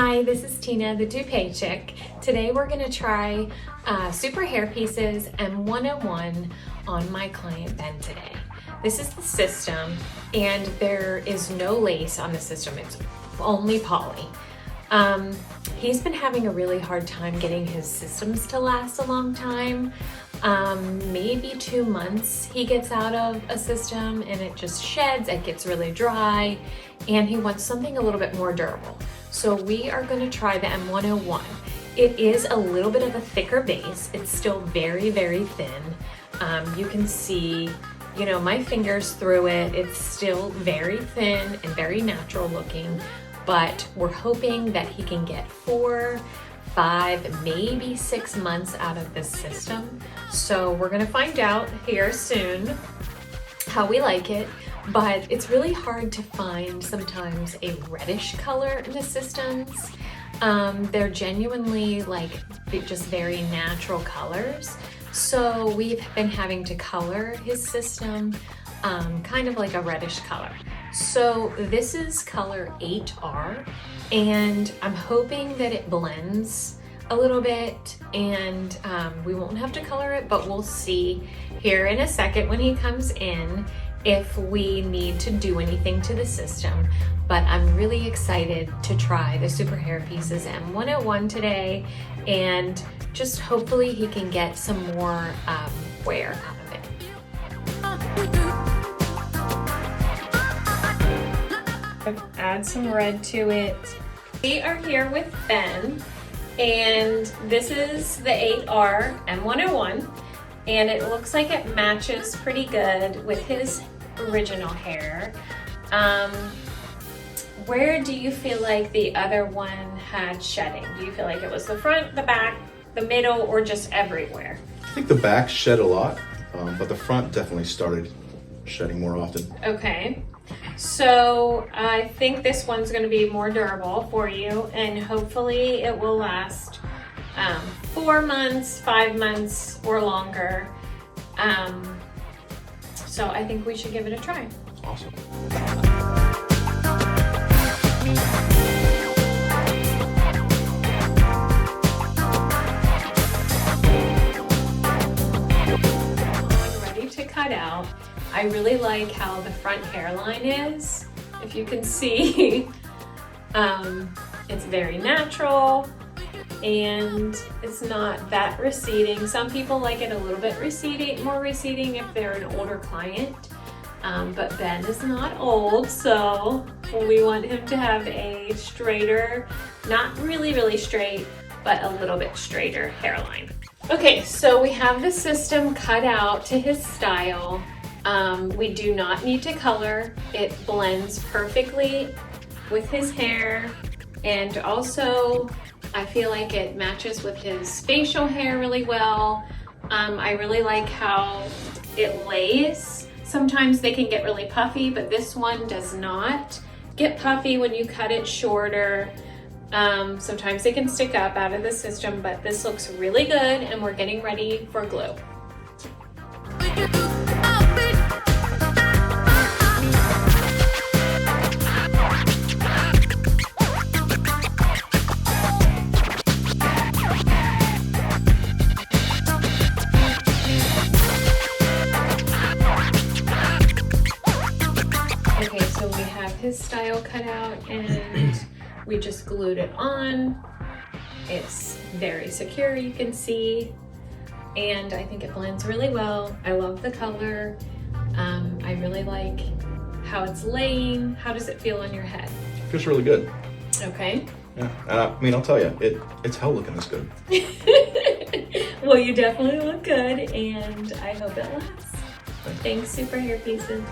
Hi, this is Tina, the Toupee chick. Today we're going to try Superhairpieces M101 on my client Ben today. This is the system, and there is no lace on the system. It's only poly. He's been having a really hard time getting his systems to last a long time. Maybe 2 months he gets out of a system and it just sheds, it gets really dry, and he wants something a little bit more durable. So we are going to try the M101. It is a little bit of a thicker base. It's still very, very thin. You can see, you know, my fingers through it. It's still very thin and very natural looking, but we're hoping that he can get 4, 5, maybe 6 months out of this system. So we're gonna find out here soon how we like it, but it's really hard to find sometimes a reddish color in the systems. They're genuinely like just very natural colors. So we've been having to color his system kind of like a reddish color. So this is color 8R, and I'm hoping that it blends a little bit, and we won't have to color it, but we'll see here in a second when he comes in if we need to do anything to the system. But I'm really excited to try the Superhairpieces M101 today, and just hopefully he can get some more wear out of it. Add some red to it. We are here with Ben, and this is the 8R M101, and it looks like it matches pretty good with his original hair. Where do you feel like the other one had shedding? Do you feel like it was the front, the back, the middle, or just everywhere? I think the back shed a lot, but the front definitely started shedding more often. Okay. So I think this one's going to be more durable for you, and hopefully it will last 4 months, 5 months, or longer. So I think we should give it a try. Awesome. Ready to cut out. I really like how the front hairline is. If you can see, it's very natural and it's not that receding. Some people like it a little bit receding, more receding if they're an older client. But Ben is not old, so we want him to have a straighter, not really, really straight, but a little bit straighter hairline. Okay, so we have the system cut out to his style. We do not need to color. It blends perfectly with his hair, and also I feel like it matches with his facial hair really well. I really like how it lays. Sometimes they can get really puffy, but this one does not get puffy when you cut it shorter. Sometimes they can stick up out of the system, but this looks really good, and we're getting ready for glue. Okay, so we have his style cut out, and we just glued it on. It's very secure, you can see, and I think it blends really well. I love the color. I really like how it's laying. How does it feel on your head? It feels really good. Okay. Yeah, and I mean, I'll tell you, it's hell looking this good. Well, you definitely look good, and I hope it lasts. Thanks, Superhairpieces.